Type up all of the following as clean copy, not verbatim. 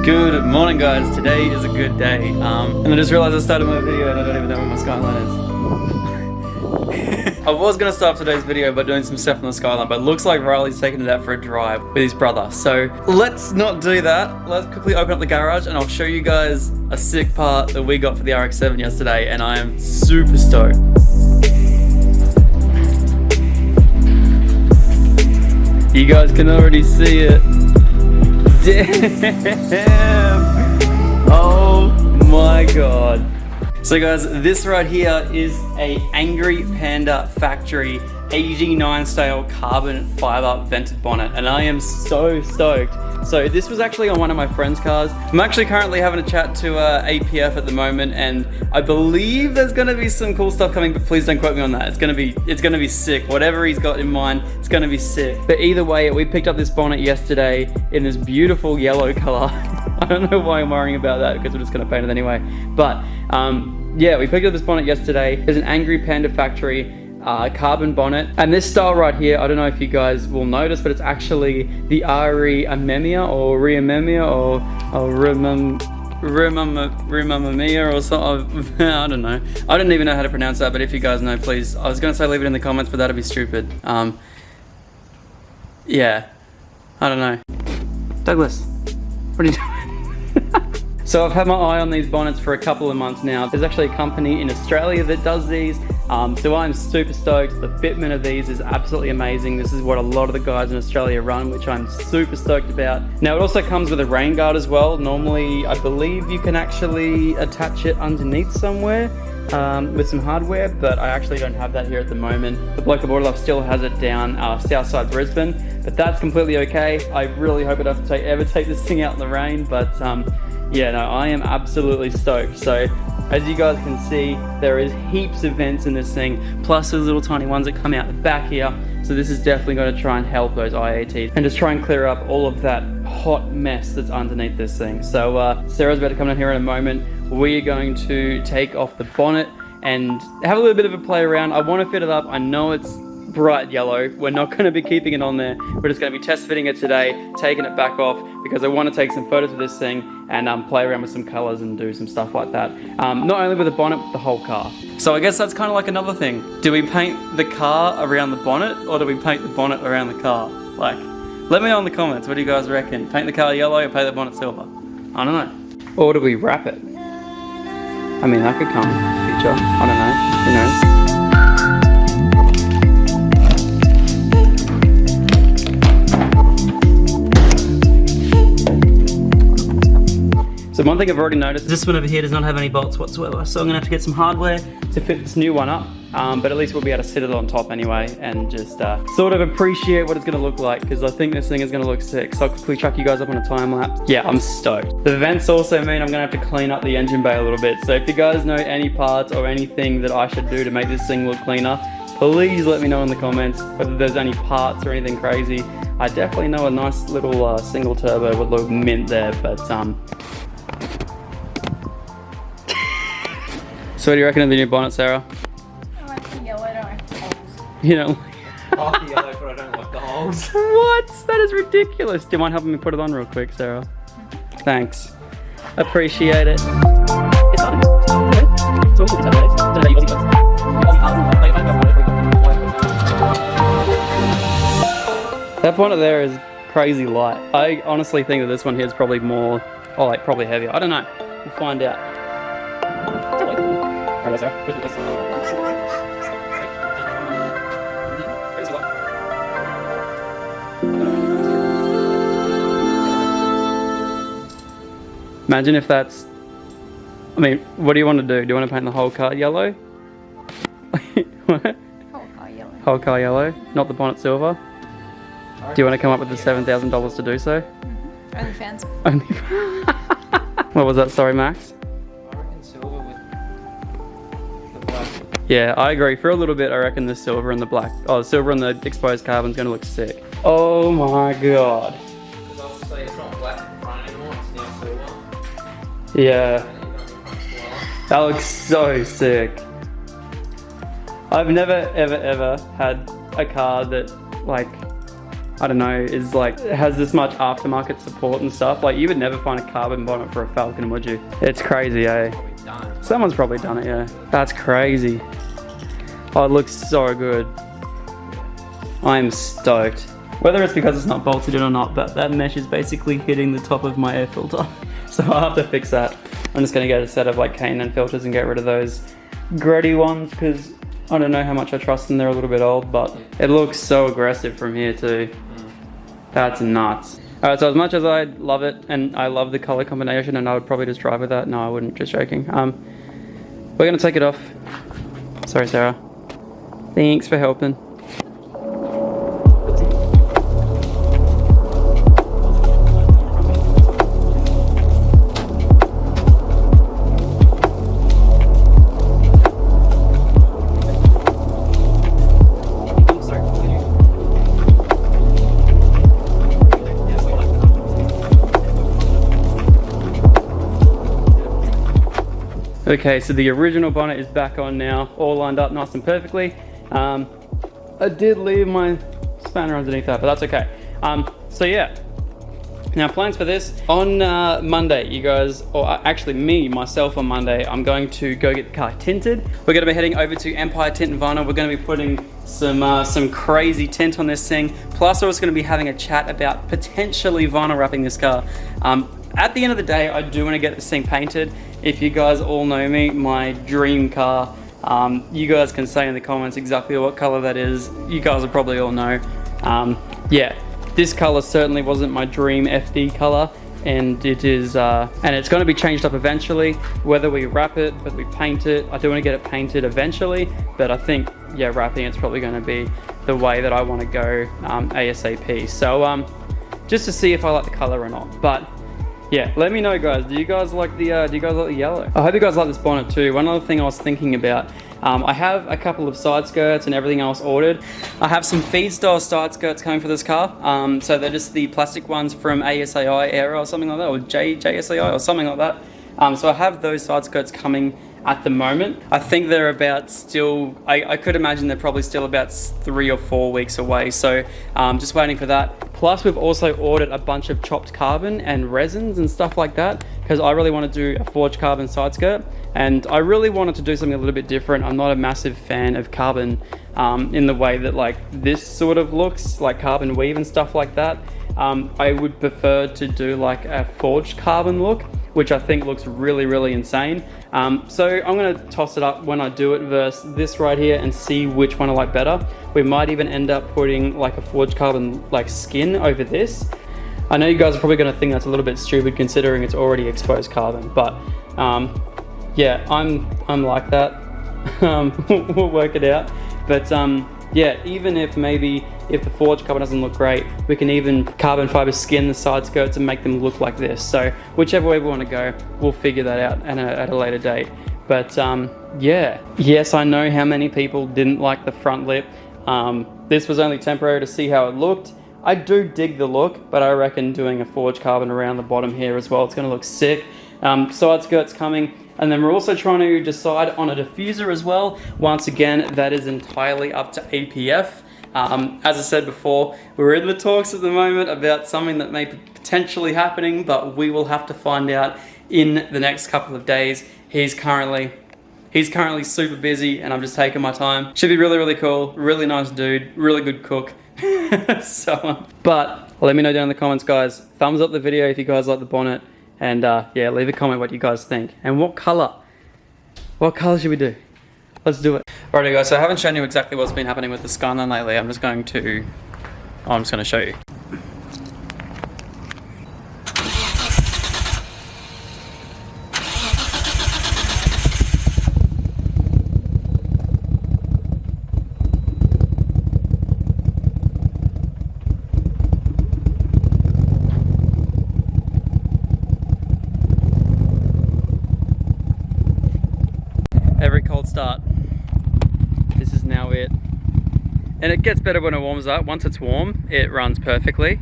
Good morning, guys. Today is a good day. And I just realized I started my video and I don't even know what my skyline is. I was gonna start today's video by doing some stuff on the skyline, but it looks like Riley's taking it out for a drive with his brother. So let's not do that. Let's quickly open up the garage and I'll show you guys a sick part that we got for the RX7 yesterday, and I am super stoked. You guys can already see it. Damn! Oh my god. So guys, this right here is a Angry Panda Factory 89 style carbon fiber vented bonnet, and I am so stoked. So this was actually on one of my friend's cars. I'm actually currently having a chat to APF at the moment, and I believe there's gonna be some cool stuff coming, but please don't quote me on that. It's gonna be sick. Whatever he's got in mind, it's gonna be sick. But either way, we picked up this bonnet yesterday in this beautiful yellow color. I don't know why I'm worrying about that because we're just gonna paint it anyway. But yeah, we picked up this bonnet yesterday. There's an Angry Panda Factory carbon bonnet, and this style right here, I don't know if you guys will notice, but it's actually the Riamemia or Rimamamia or something. I don't know. I don't even know how to pronounce that, but if you guys know, please. I was gonna say leave it in the comments, but that'd be stupid. Yeah, I don't know. Douglas, what are you doing? So I've had my eye on these bonnets for a couple of months now. There's actually a company in Australia that does these. So I'm super stoked. The fitment of these is absolutely amazing. This is what a lot of the guys in Australia run, which I'm super stoked about. Now it also comes with a rain guard as well. Normally, I believe you can actually attach it underneath somewhere with some hardware, but I actually don't have that here at the moment. The bloke at Borderlife still has it down Southside Brisbane, but that's completely okay. I really hope I don't have to ever take this thing out in the rain, but yeah, no, I am absolutely stoked. So as you guys can see, there is heaps of vents in this thing, plus those little tiny ones that come out the back here. So this is definitely going to try and help those IATs and just try and clear up all of that hot mess that's underneath this thing. So Sarah's about to come down here in a moment. We are going to take off the bonnet and have a little bit of a play around. I want to fit it up. I know it's bright yellow. We're not going to be keeping it on there. We're just going to be test fitting it today, taking it back off, because I want to take some photos of this thing and play around with some colors and do some stuff like that. Not only with the bonnet, but the whole car. So I guess that's kind of like another thing. Do we paint the car around the bonnet, or do we paint the bonnet around the car? Like, let me know in the comments. What do you guys reckon? Paint the car yellow or paint the bonnet silver? I don't know. Or do we wrap it? I mean, that could come in the future. I don't know. Who knows? So one thing I've already noticed, this one over here does not have any bolts whatsoever, so I'm gonna have to get some hardware to fit this new one up, but at least we'll be able to sit it on top anyway and just sort of appreciate what it's gonna look like, because I think this thing is gonna look sick. So I'll quickly chuck you guys up on a time lapse. Yeah, I'm stoked. The vents also mean I'm gonna have to clean up the engine bay a little bit, so if you guys know any parts or anything that I should do to make this thing look cleaner, please let me know in the comments, whether there's any parts or anything crazy. I definitely know a nice little single turbo would look mint there, but So what do you reckon of the new bonnet, Sarah? I like the yellow, I don't like the holes. You don't I like the yellow, but I don't like the holes. What? That is ridiculous. Do you mind helping me put it on real quick, Sarah? Thanks. Appreciate it. It's on. It's all good. That bonnet there is crazy light. I honestly think that this one here is probably more, or like probably heavier. I don't know. We'll find out. Imagine if that's, I mean, what do you want to do? Do you want to paint the whole car yellow? What? Whole car yellow. Whole car yellow, not the bonnet silver? Do you want to come up with the $7,000 to do so? Mm-hmm. Only fans. Only. What was that? Sorry, Max? I reckon silver with the black. Yeah, I agree. For a little bit, I reckon the silver and the black, oh, the silver and the exposed carbon is going to look sick. Oh my god. Because obviously it's not black in front anymore, it's now silver. Yeah. That looks so sick. I've never ever had a car that, like, I don't know, is like, has this much aftermarket support and stuff. Like, you would never find a carbon bonnet for a Falcon, would you? It's crazy, eh? Someone's probably done it, yeah. That's crazy. Oh, it looks so good. I'm stoked. Whether it's because it's not bolted in or not, but that mesh is basically hitting the top of my air filter. So I'll have to fix that. I'm just gonna get a set of like K&N filters and get rid of those gritty ones, because I don't know how much I trust them. They're a little bit old, but it looks so aggressive from here too. That's nuts. All right, so as much as I love it and I love the color combination and I would probably just drive with that, no, I wouldn't, just joking. We're gonna take it off. Sorry, Sarah. Thanks for helping. Okay, so the original bonnet is back on now, all lined up nice and perfectly. I did leave my spanner underneath that, but that's okay. So yeah, now plans for this. On Monday, you guys, or actually myself on Monday, I'm going to go get the car tinted. We're gonna be heading over to Empire Tint and Vinyl. We're gonna be putting some crazy tint on this thing. Plus, we're also gonna be having a chat about potentially vinyl wrapping this car. At the end of the day, I do want to get this thing painted. If you guys all know me, my dream car, you guys can say in the comments exactly what color that is. You guys will probably all know. Yeah, this color certainly wasn't my dream FD color, and it is, and it's going to be changed up eventually. Whether we wrap it, whether we paint it, I do want to get it painted eventually, but I think, yeah, wrapping it's probably going to be the way that I want to go ASAP. So just to see if I like the color or not. But yeah, let me know, guys. Do you guys like the yellow? I hope you guys like this bonnet too. One other thing I was thinking about, I have a couple of side skirts and everything else ordered. I have some feed style side skirts coming for this car. So they're just the plastic ones from ASAI era or something like that, or JSAI or something like that. So I have those side skirts coming at the moment. I think they're about still, I could imagine they're probably still about 3 or 4 weeks away. So just waiting for that. Plus we've also ordered a bunch of chopped carbon and resins and stuff like that, because I really want to do a forged carbon side skirt, and I really wanted to do something a little bit different. I'm not a massive fan of carbon in the way that like this sort of looks, like carbon weave and stuff like that. I would prefer to do like a forged carbon look, which I think looks really, really insane. So I'm gonna toss it up when I do it versus this right here and see which one I like better. We might even end up putting like a forged carbon like skin over this. I know you guys are probably gonna think that's a little bit stupid considering it's already exposed carbon, but yeah, I'm like that. We'll work it out. But yeah, even if the forged carbon doesn't look great, we can even carbon fiber skin the side skirts and make them look like this. So whichever way we want to go, we'll figure that out at a later date. But yeah, yes, I know how many people didn't like the front lip. This was only temporary to see how it looked. I do dig the look, but I reckon doing a forged carbon around the bottom here as well, it's going to look sick. Side skirts coming. And then we're also trying to decide on a diffuser as well. Once again, that is entirely up to APF. As I said before, we're in the talks at the moment about something that may be potentially happening, but we will have to find out in the next couple of days. He's currently super busy and I'm just taking my time. Should be really, really cool. Really nice dude, really good cook. So, but let me know down in the comments, guys. Thumbs up the video if you guys like the bonnet. And yeah, leave a comment what you guys think. And what color should we do? Let's do it. Alrighty guys, so I haven't shown you exactly what's been happening with the Skyline lately. I'm just going to show you. Every cold start, this is now it. And it gets better when it warms up. Once it's warm, it runs perfectly.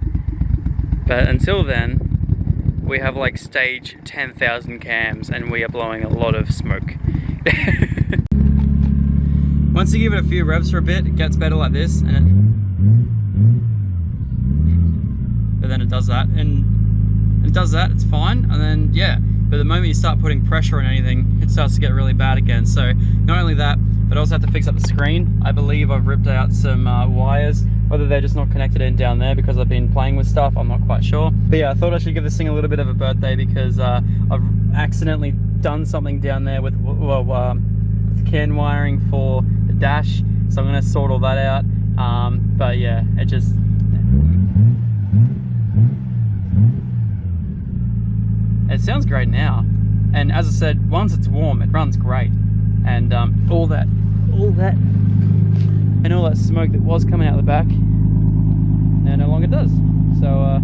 But until then, we have like stage 10,000 cams and we are blowing a lot of smoke. Once you give it a few revs for a bit, it gets better like this. And then it does that, and it does that, it's fine, and then yeah, but the moment you start putting pressure on anything, it starts to get really bad again. So not only that, but I also have to fix up the screen. I believe I've ripped out some wires, whether they're just not connected in down there because I've been playing with stuff, I'm not quite sure. But yeah, I thought I should give this thing a little bit of a birthday because I've accidentally done something down there with CAN wiring for the dash, so I'm gonna sort all that out. But yeah, it sounds great now, and as I said, once it's warm, it runs great. And all that smoke that was coming out the back now no longer does. So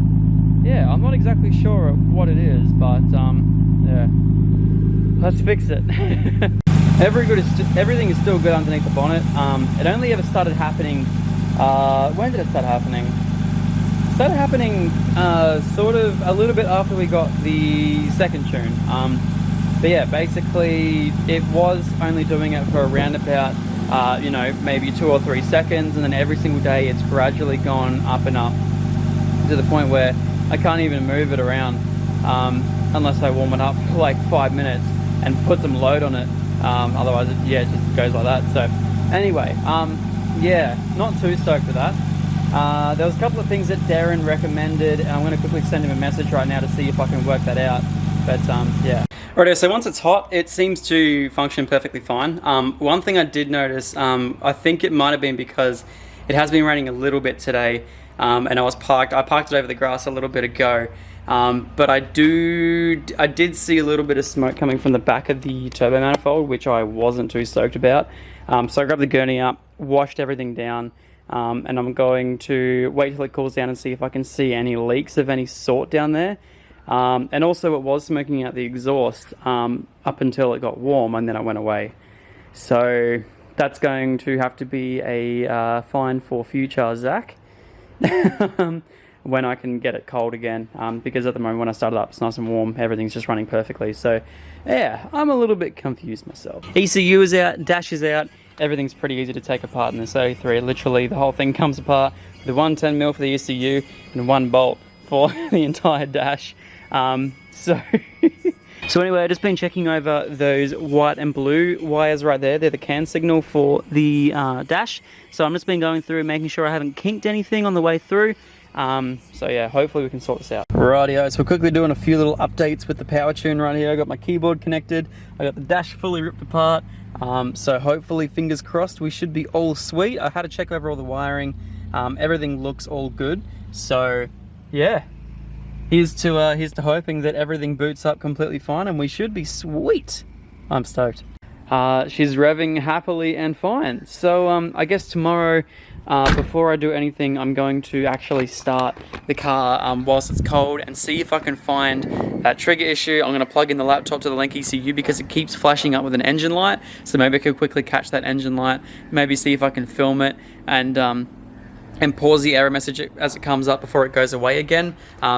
yeah, I'm not exactly sure what it is, but yeah, let's fix it. Everything is still good underneath the bonnet. It only ever started happening, when did it start happening? It started happening sort of a little bit after we got the second tune. But yeah, basically it was only doing it for around about you know, maybe 2 or 3 seconds, and then every single day it's gradually gone up and up to the point where I can't even move it around unless I warm it up for like 5 minutes and put some load on it. Otherwise it just goes like that. So anyway, yeah, not too stoked with that. There was a couple of things that Darren recommended, and I'm going to quickly send him a message right now to see if I can work that out. But yeah. Alright, so once it's hot, it seems to function perfectly fine. One thing I did notice, I think it might have been because it has been raining a little bit today, and I parked it over the grass a little bit ago. But I did see a little bit of smoke coming from the back of the turbo manifold, which I wasn't too stoked about. So I grabbed the gurney up, washed everything down, and I'm going to wait till it cools down and see if I can see any leaks of any sort down there. And also it was smoking out the exhaust up until it got warm, and then it went away. So that's going to have to be a fine for future Zach. When I can get it cold again, because at the moment when I start it up, it's nice and warm, everything's just running perfectly. So yeah, I'm a little bit confused myself. ECU is out, dash is out, everything's pretty easy to take apart in this 33. Literally the whole thing comes apart with 110mm for the ECU and 1 bolt for the entire dash. So anyway, I've just been checking over those white and blue wires right there. They're the CAN signal for the dash. So I'm just been going through making sure I haven't kinked anything on the way through. So yeah, hopefully we can sort this out. Rightio, so we're quickly doing a few little updates with the power tune right here. I got my keyboard connected, I got the dash fully ripped apart, so hopefully, fingers crossed, we should be all sweet. I had to check over all the wiring, everything looks all good, so yeah, here's to hoping that everything boots up completely fine and we should be sweet. I'm stoked. She's revving happily and fine. So I guess tomorrow, before I do anything, I'm going to actually start the car whilst it's cold and see if I can find that trigger issue. I'm going to plug in the laptop to the Link ECU because it keeps flashing up with an engine light. So maybe I could quickly catch that engine light, maybe see if I can film it and pause the error message as it comes up before it goes away again,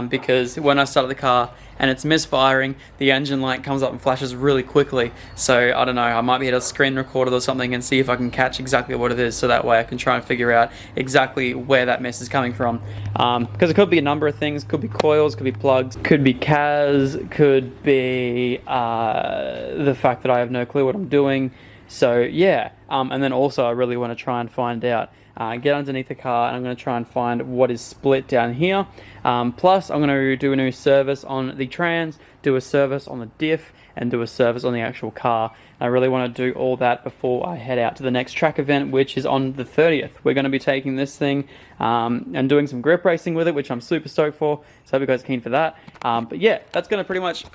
because when I start the car and it's misfiring, the engine light comes up and flashes really quickly. So I don't know, I might be able to screen record it or something and see if I can catch exactly what it is, so that way I can try and figure out exactly where that mess is coming from. Because it could be a number of things, could be coils, could be plugs, could be CAS, could be the fact that I have no clue what I'm doing. So yeah, and then also I really want to try and find out, get underneath the car, and I'm going to try and find what is split down here. Plus I'm going to do a new service on the trans, do a service on the diff, and do a service on the actual car. I really want to do all that before I head out to the next track event, which is on the 30th. We're going to be taking this thing and doing some grip racing with it, which I'm super stoked for, so I hope you guys are keen for that. But yeah, that's going to pretty much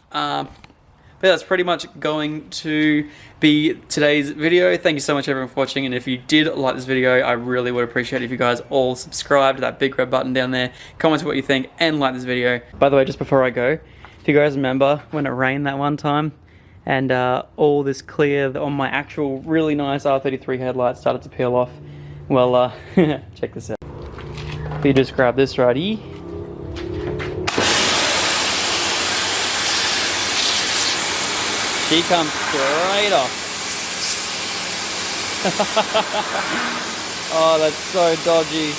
that's pretty much going to be today's video. Thank you so much everyone for watching, and if you did like this video, I really would appreciate it if you guys all subscribe to that big red button down there, comment what you think, and like this video. By the way, just before I go, if you guys remember when it rained that one time and all this clear on my actual really nice R33 headlights started to peel off, well check this out. If you just grab this right here, she comes straight off. Oh, that's so dodgy.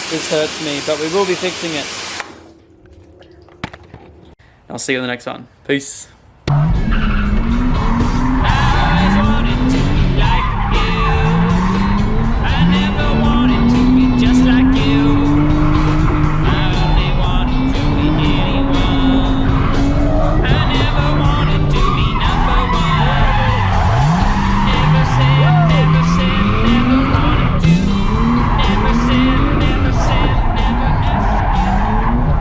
This hurts me, but we will be fixing it. I'll see you in the next one. Peace.